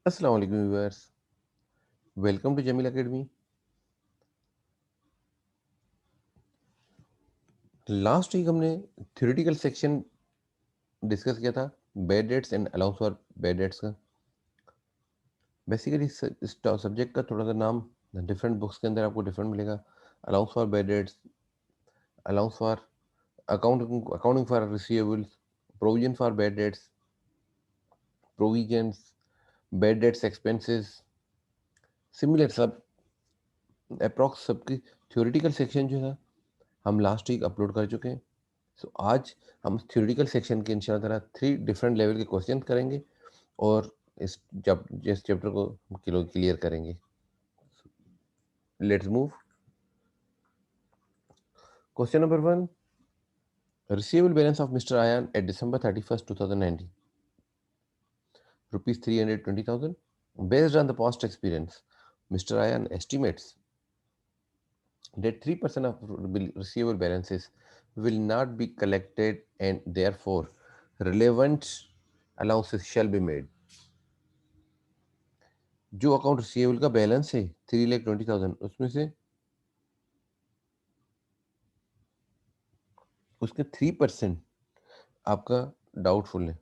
अस्सलाम वालेकुम viewers, welcome to Jameel academy. Last week हमने थ्योरेटिकल सेक्शन डिस्कस किया था, bad debts and allowance for bad debts का। बेसिकली इस सब्जेक्ट का थोड़ा सा नाम डिफरेंट बुक्स के अंदर आपको डिफरेंट मिलेगा। Allowance for bad rates, allowance for accounting for receivables, provision for bad rates, provisions, bed rates expenses, similar सब अप्रॉक्स सबकी थ्योरेटिकल सेक्शन जो है हम लास्ट वीक अपलोड कर चुके हैं। सो आज हम थ्योरेटिकल सेक्शन के इंशाल्लाह ताला 3 डिफरेंट लेवल के क्वेश्चन करेंगे और इस चैप्टर को क्लियर करेंगे। Let's move. Question number 1, receivable balance of mister Ayan at December 31st 2019, rupees 320,000. Based on the past experience, Mr. Ayan estimates that 3% of receivable balances will not be collected and therefore relevant allowances shall be made. जो account receivable का balance है 3,20,000, उसमें से उसके 3% आपका doubtful है।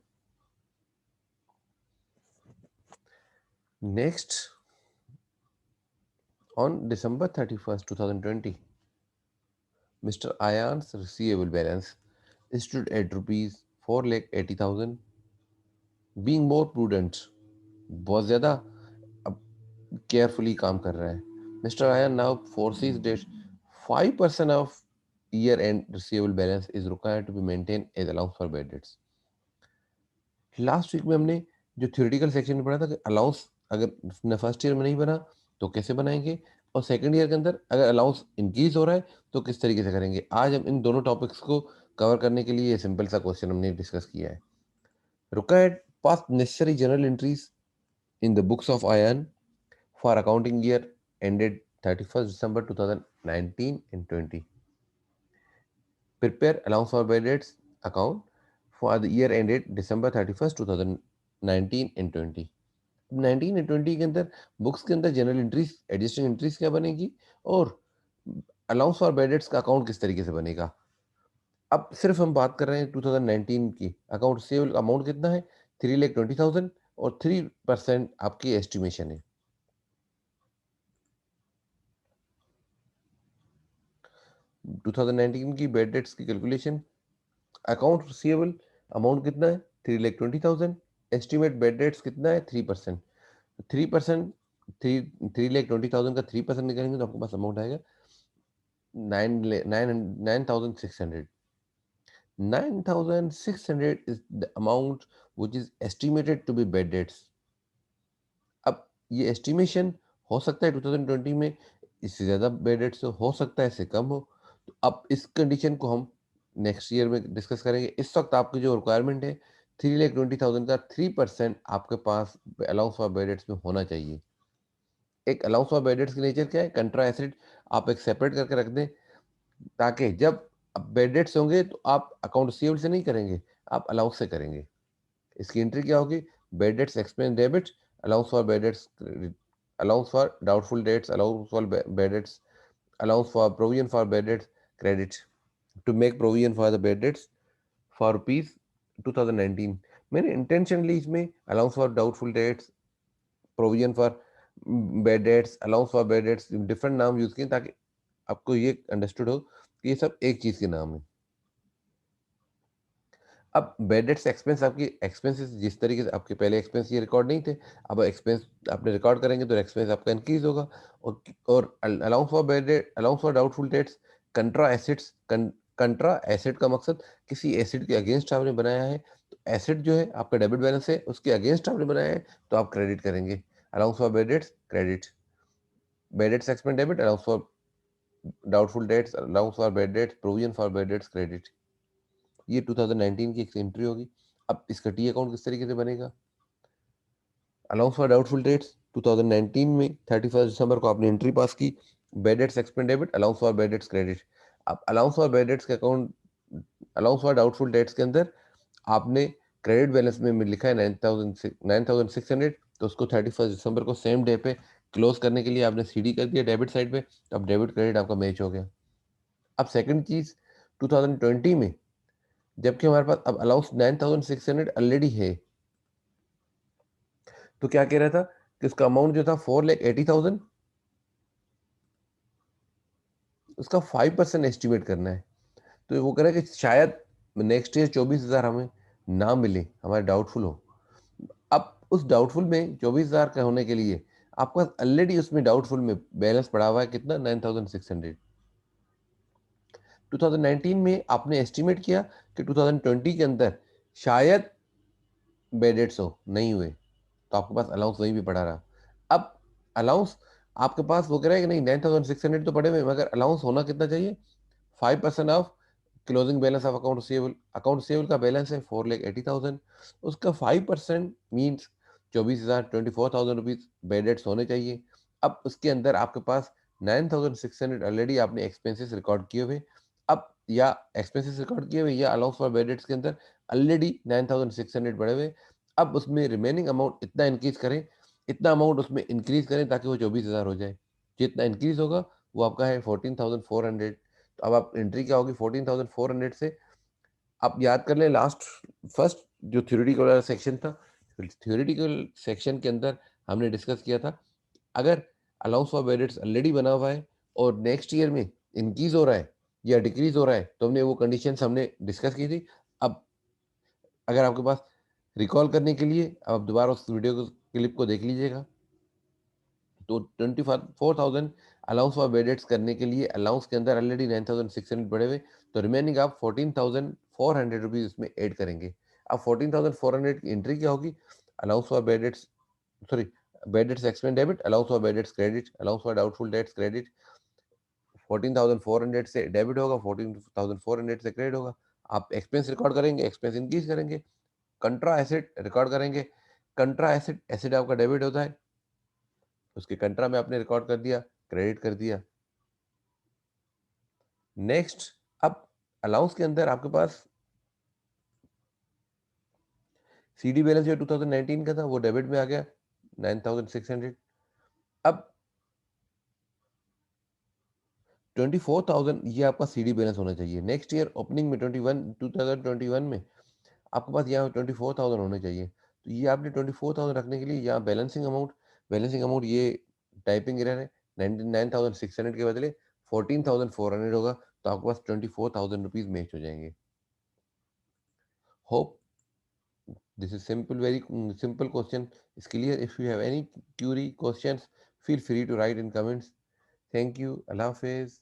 Next, on December 31st 2020, mister Ayan's receivable balance stood at rupees 4,80,000. Being more prudent, बहुत ज़्यादा अब केयरफुली काम कर रहा है, mister Ayan now forces that 5% of year end receivable balance is required to be maintain as allowance for bad debts. Last week में हमने जो थ्योरेटिकल सेक्शन में पढ़ा था कि अलाउंस अगर फर्स्ट ईयर में नहीं बना तो कैसे बनाएंगे, और सेकंड ईयर के अंदर अगर अलाउंस इंक्रीज हो रहा है तो किस तरीके से करेंगे। आज हम इन दोनों टॉपिक्स को कवर करने के लिए सिंपल सा क्वेश्चन हमने डिस्कस किया है। Required pass necessary general entries in the books of ion for accounting year ended 31st December 2019 and 20. Prepare allowance for bad debts account for the year ended December 31st 2019 and 20. 19 and 20 के अंदर books के अंदर general entries, adjusting entries क्या बनेगी और allowance for bad dates का account किस तरीके से बनेगा। अब सिर्फ हम बात कर रहे हैं 2019 की। अकाउंट रिसीवेबल अमाउंट कितना है 3,20,000 और 3% आपकी एस्टिमेशन है। 2019 की बेड डेट्स की कैलकुलेशन, अकाउंट रिसीवेबल अमाउंट कितना है 3,20,000, एस्टिमेट बेड डेट्स कितना है 3%। 3% थ्री 3,20,000 का 3% निकालेंगे तो आपके पास अमाउंट आएगा 9,600। 9,600 is the amount which is estimated to be bed debts. अब ये एस्टिमेशन हो सकता है 2020 में इससे ज़्यादा बेड डेट्स हो सकता है इससे कम हो। तो अब इस कंडीशन को हम नेक्स्ट ईयर में डिस्कस करेंगे। इस वक्त आपकी जो रिक्वायरमेंट है 3,20,000 का 3% आपके पास अलाउंस फॉर बेड डेट्स में होना चाहिए। एक अलाउंस फॉर बेड डेट्स की नेचर क्या है, कंट्रा एसिड आप एक सेपरेट करके रख दें ताकि जब बेड डेट्स होंगे तो आप अकाउंट रिसीवेबल से नहीं करेंगे, आप अलाउंस से करेंगे। इसकी एंट्री क्या होगी, bad debts expense debit, allowance for bad debts, allowance for doubtful debts, allowance for bad debts, allowance for provision for bad debts credit to make provision for the bad debts for rupees 2019। मैंने intentionally इसमें allowance for doubtful debts, provision for bad debts, allowance for bad debts different नाम use किए ताकि आपको ये understood हो कि ये सब एक चीज के नाम है। अब बेड डेट्स एक्सपेंस, आपकी एक्सपेंसेस जिस तरीके से आपके पहले एक्सपेंस ये रिकॉर्ड नहीं थे, अब एक्सपेंस आपने रिकॉर्ड करेंगे तो एक्सपेंस आपका इंक्रीज होगा। और allowance for bed date, allowance for doubtful dates, कंट्रा assets, कंट्रा asset का मकसद किसी एसेट के अगेंस्ट आपने बनाया है, तो एसेट जो है आपका डेबिट बैलेंस है उसके अगेंस्ट आपने बनाया है तो आप क्रेडिट करेंगे। Allowance for bad debts credit, bed debts expense debit, allowance for doubtful debts, allowance for bad dates, provision for bad debts credit. ये 2019 की एक एंट्री होगी। अब इसका टी अकाउंट किस तरीके से बनेगा, अलाउंस फॉर डाउटफुल डेट्स 2019 में 31 दिसंबर को आपने एंट्री पास की, bad debts expand debit, allowance for bad debts credit. अब अलाउंस फॉर बेड डेट्स के account, allowance for doubtful dates के अंदर आपने क्रेडिट बैलेंस में लिखा है 9,600, तो उसको 31 दिसंबर को सेम डे पे क्लोज करने के लिए आपने सीडी कर दिया डेबिट साइड पे, अब डेबिट क्रेडिट आपका मैच हो गया। अब सेकंड चीज़ 2020 में जबकि हमारे पास अब अलाउंस 9,600 ऑलरेडी है, तो क्या कह रहा था कि उसका अमाउंट जो था 4,80,000, उसका 5% एस्टिमेट करना है। तो वो कह रहा है कि शायद नेक्स्ट ईयर 24,000 हमें ना मिले, हमारे डाउटफुल हो। अब उस डाउटफुल में 24,000 का होने के लिए आपके पास ऑलरेडी उसमें डाउटफुल में बैलेंस पड़ा हुआ है कितना, 9,600। 2019 में आपने एस्टिमेट किया कि 2020 के अंदर शायद बेड डेट्स हो, नहीं हुए, तो आपके पास अलाउंस वहीं भी पड़ा रहा। अब अलाउंस आपके पास वो कह रहा है कि नहीं 9,600 तो पड़े हुए, मगर अलाउंस होना कितना चाहिए, 5% of closing balance of account receivable. Account receivable का बैलेंस है 4,80,000, उसका 5% मीन्स 24,000, 24,000 रुपीज बेड डेट्स होने चाहिए। अब उसके अंदर आपके पास 9,600 ऑलरेडी आपने एक्सपेंसेस रिकॉर्ड किए हुए, अब या एक्सपेंसेस रिकॉर्ड किए हुए या अलाउंस फॉर बेड डेट्स के अंदर ऑलरेडी 9,600 पड़े हुए। अब उसमें रिमेनिंग अमाउंट इतना इंक्रीज करें, इतना अमाउंट उसमें इंक्रीज करें ताकि वो 24,000 हो जाए। जितना इंक्रीज होगा वो आपका है 14,400। तो अब आप एंट्री क्या होगी 14,400 से, आप याद कर लें लास्ट फर्स्ट जो थ्योरेटिकल वाला सेक्शन था, थ्योरेटिकल सेक्शन के अंदर हमने डिस्कस किया था, अगर अलाउंस फॉर वेरिएट्स ऑलरेडी बना हुआ है और नेक्स्ट ईयर में इंक्रीज हो रहा है या डिक्रीज हो रहा है, तो हमने वो कंडीशंस हमने डिस्कस की थी। अब अगर आपके पास रिकॉल करने के लिए आप दोबारा उस वीडियो को क्लिप को देख लीजिएगा, तो 24,000 अलाउंस फॉर बेडेट्स करने के लिए अलाउंस के अंदर ऑलरेडी 9,600 पड़े हुए, तो रिमेनिंग आप 14,400 रुपीज उसमें ऐड करेंगे। अब 14,400 की एंट्री क्या होगी, allowance for बेडेट्स, sorry, बेडेट्स expense debit, allowance for बेडेट्स credit, allowance for doubtful dates credit. 14,400 से डेबिट होगा, 14,400 से क्रेडिट होगा। आप एक्सपेंस रिकॉर्ड करेंगे, एक्सपेंस इंक्रीज करेंगे। कंट्रा एसेट रिकॉर्ड करेंगे, कंट्रा एसेट, एसेट आपका डेबिट होता है, उसके कंट्रा में आपने रिकॉर्ड कर दिया, क्रेडिट कर दिया। नेक्स्ट, अब अलाउंस के अंदर आपके पास सीडी बैलेंस जो 2019 का था वो डेबिट में आ गया 9,600। अब 24,000 ये आपका सीडी बैलेंस होना चाहिए। नेक्स्ट ईयर ओपनिंग में 2021 में आपके पास यहाँ 24,000 होने चाहिए। तो ये आपने 24,000 रखने के लिए यहाँ बैलेंसिंग अमाउंट ये टाइपिंग एरर है, 99,600 के बदले 14,400 होगा, तो आपके पास 24,000 रुपीज मैच हो जाएंगे। Hope this is simple, very simple question is clear. If you have any query questions, feel free to write in comments. Thank you. Allah Hafiz.